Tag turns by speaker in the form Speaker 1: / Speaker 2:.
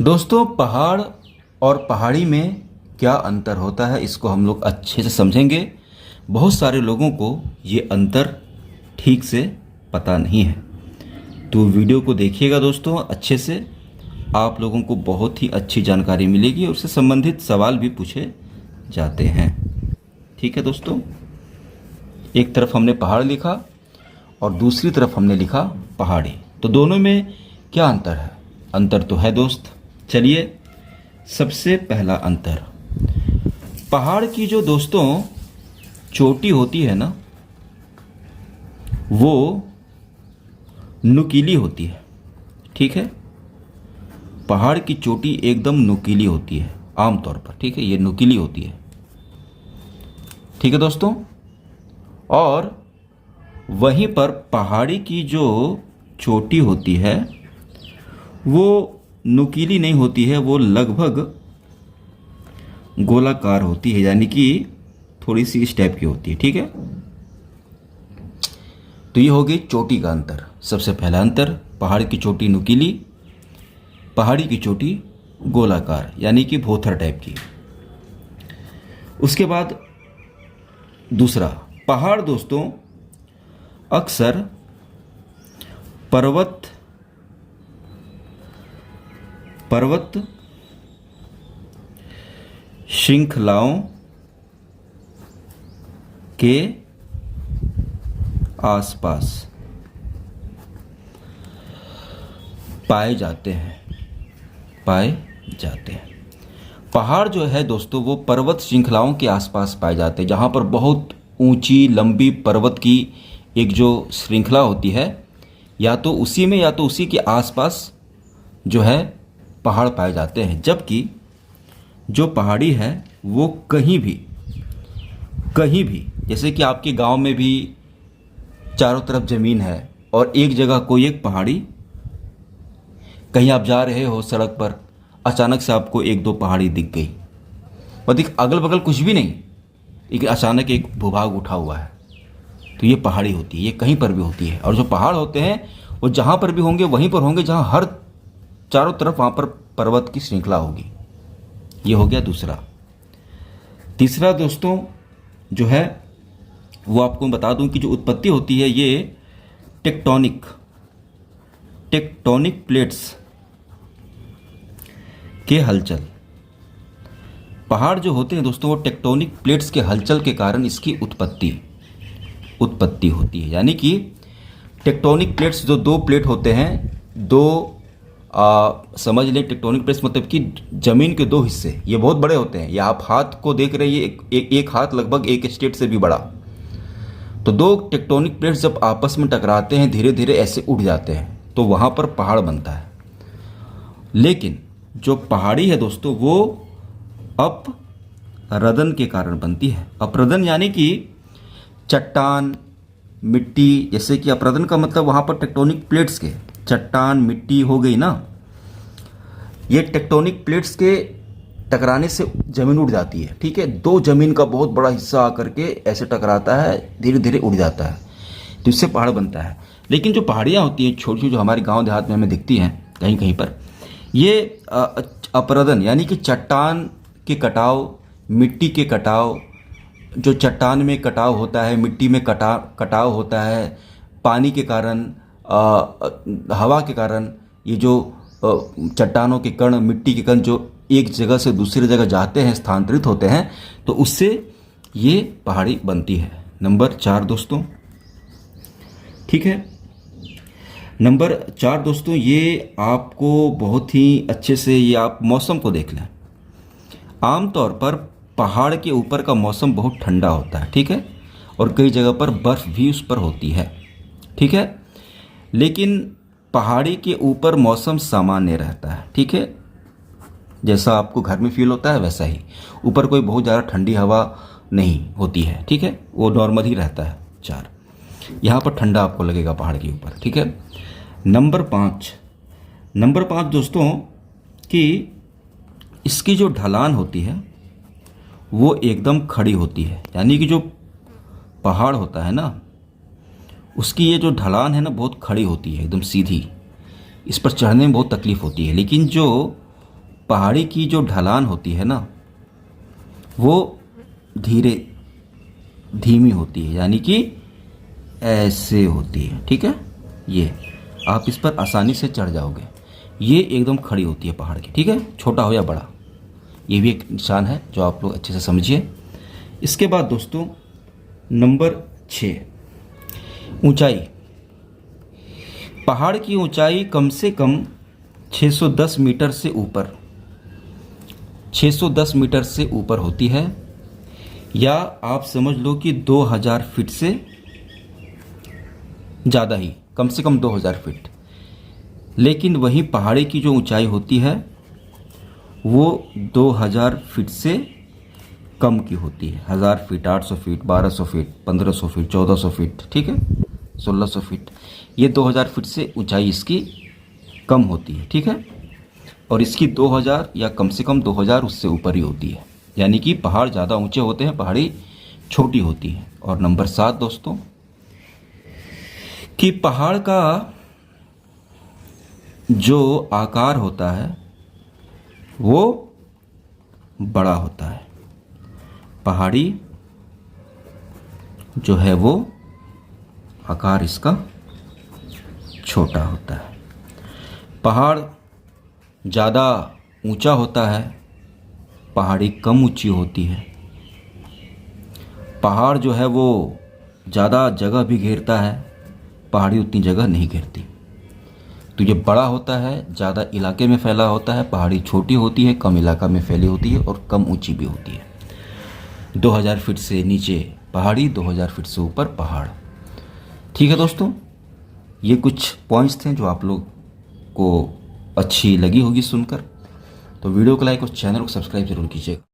Speaker 1: दोस्तों, पहाड़ और पहाड़ी में क्या अंतर होता है, इसको हम लोग अच्छे से समझेंगे। बहुत सारे लोगों को ये अंतर ठीक से पता नहीं है, तो वीडियो को देखिएगा दोस्तों अच्छे से। आप लोगों को बहुत ही अच्छी जानकारी मिलेगी और उससे संबंधित सवाल भी पूछे जाते हैं। ठीक है दोस्तों, एक तरफ हमने पहाड़ लिखा और दूसरी तरफ हमने लिखा पहाड़ी, तो दोनों में क्या अंतर है? अंतर तो है दोस्त। चलिए, सबसे पहला अंतर, पहाड़ की जो दोस्तों चोटी होती है ना, वो नुकीली होती है। ठीक है, पहाड़ की चोटी एकदम नुकीली होती है आमतौर पर। ठीक है, ये नुकीली होती है। ठीक है दोस्तों, और वहीं पर पहाड़ी की जो चोटी होती है वो नुकीली नहीं होती है, वो लगभग गोलाकार होती है, यानी कि थोड़ी सी इस टाइप की होती है। ठीक है, तो ये हो गई चोटी का अंतर। सबसे पहला अंतर, पहाड़ की चोटी नुकीली, पहाड़ी की चोटी गोलाकार यानी कि भोथर टाइप की। उसके बाद दूसरा, पहाड़ दोस्तों अक्सर पर्वत श्रृंखलाओं के आसपास पाए जाते हैं। पहाड़ जो है दोस्तों वो पर्वत श्रृंखलाओं के आसपास पाए जाते हैं, जहाँ पर बहुत ऊंची लंबी पर्वत की एक जो श्रृंखला होती है, या तो उसी में या तो उसी के आसपास जो है पहाड़ पाए जाते हैं। जबकि जो पहाड़ी है वो कहीं भी, जैसे कि आपके गांव में भी चारों तरफ ज़मीन है और एक जगह कोई एक पहाड़ी, कहीं आप जा रहे हो सड़क पर, अचानक से आपको एक दो पहाड़ी दिख गई और दिख अगल बगल कुछ भी नहीं, लेकिन अचानक एक भूभाग उठा हुआ है, तो ये पहाड़ी होती है। ये कहीं पर भी होती है। और जो पहाड़ होते हैं वो जहाँ पर भी होंगे वहीं पर होंगे जहाँ हर चारों तरफ वहाँ पर पर्वत की श्रृंखला होगी। ये हो गया दूसरा। तीसरा दोस्तों जो है वो आपको बता दूं कि जो उत्पत्ति होती है ये टेक्टोनिक प्लेट्स के हलचल, पहाड़ जो होते हैं दोस्तों वो टेक्टोनिक प्लेट्स के हलचल के कारण इसकी उत्पत्ति होती है। यानी कि टेक्टोनिक प्लेट्स जो दो प्लेट होते हैं, समझ लें टेक्टोनिक प्लेट्स मतलब कि जमीन के दो हिस्से, ये बहुत बड़े होते हैं। ये आप हाथ को देख रहे हैं, एक हाथ लगभग एक स्टेट से भी बड़ा। तो दो टेक्टोनिक प्लेट्स जब आपस में टकराते हैं धीरे धीरे ऐसे उठ जाते हैं, तो वहाँ पर पहाड़ बनता है। लेकिन जो पहाड़ी है दोस्तों वो अपरदन के कारण बनती है। अपरदन यानी कि चट्टान, मिट्टी, जैसे कि अपरदन का मतलब वहाँ पर टेक्टोनिक प्लेट्स के चट्टान मिट्टी हो गई ना, ये टेक्टोनिक प्लेट्स के टकराने से जमीन उड़ जाती है। ठीक है, दो जमीन का बहुत बड़ा हिस्सा आकर के ऐसे टकराता है, धीरे धीरे उड़ जाता है, तो इससे पहाड़ बनता है। लेकिन जो पहाड़ियाँ होती हैं छोटी छोटी, जो हमारे गांव देहात में हमें दिखती हैं कहीं कहीं पर, ये अपरदन यानी कि चट्टान के कटाव, मिट्टी के कटाव, जो चट्टान में कटाव होता है, मिट्टी में कटाव होता है, पानी के कारण, हवा के कारण, ये जो चट्टानों के कण, मिट्टी के कण जो एक जगह से दूसरी जगह जाते हैं, स्थानांतरित होते हैं, तो उससे ये पहाड़ी बनती है। नंबर 4 दोस्तों। ठीक है, नंबर 4 दोस्तों, ये आपको बहुत ही अच्छे से, ये आप मौसम को देख लें। आमतौर पर पहाड़ के ऊपर का मौसम बहुत ठंडा होता है। ठीक है, और कई जगह पर बर्फ़ भी उस पर होती है। ठीक है, लेकिन पहाड़ी के ऊपर मौसम सामान्य रहता है। ठीक है, जैसा आपको घर में फील होता है वैसा ही, ऊपर कोई बहुत ज़्यादा ठंडी हवा नहीं होती है। ठीक है, वो नॉर्मल ही रहता है। 4, यहाँ पर ठंडा आपको लगेगा पहाड़ के ऊपर। ठीक है, नंबर 5 दोस्तों कि इसकी जो ढलान होती है वो एकदम खड़ी होती है। यानी कि जो पहाड़ होता है ना, उसकी ये जो ढलान है ना बहुत खड़ी होती है, एकदम सीधी। इस पर चढ़ने में बहुत तकलीफ होती है। लेकिन जो पहाड़ी की जो ढलान होती है ना वो धीमी होती है, यानी कि ऐसे होती है। ठीक है, ये आप इस पर आसानी से चढ़ जाओगे। ये एकदम खड़ी होती है पहाड़ की। ठीक है, छोटा हो या बड़ा, ये भी एक निशान है जो आप लोग अच्छे से समझिए। इसके बाद दोस्तों नंबर 6, ऊंचाई। पहाड़ की ऊंचाई कम से कम 610 मीटर से ऊपर 610 मीटर से ऊपर होती है, या आप समझ लो कि 2000 फीट से ज़्यादा ही, कम से कम 2000 फीट। लेकिन वही पहाड़ी की जो ऊंचाई होती है वो 2000 फीट से कम की होती है। 1000 feet, 800 feet, 1200 feet, 1500 feet, 1400 feet, ठीक है, 1600 फीट। ये 2000 फीट से ऊंचाई इसकी कम होती है। ठीक है, और इसकी 2000 या कम से कम 2000 उससे ऊपर ही होती है, यानी कि पहाड़ ज़्यादा ऊंचे होते हैं, पहाड़ी छोटी होती है। और नंबर 7 दोस्तों कि पहाड़ का जो आकार होता है वो बड़ा होता है। पहाड़ी जो है वो आकार इसका छोटा होता है। पहाड़ ज़्यादा ऊंचा होता है, पहाड़ी कम ऊंची होती है। पहाड़ जो है वो ज़्यादा जगह भी घेरता है, पहाड़ी उतनी जगह नहीं घेरती। तो ये बड़ा होता है, ज़्यादा इलाके में फैला होता है। पहाड़ी छोटी होती है, कम इलाका में फैली होती है और कम ऊंची भी होती है। 2000 फीट से नीचे पहाड़ी, 2000 फीट से ऊपर पहाड़। ठीक है दोस्तों, ये कुछ पॉइंट्स थे जो आप लोग को अच्छी लगी होगी सुनकर। तो वीडियो को लाइक और चैनल को सब्सक्राइब जरूर कीजिएगा।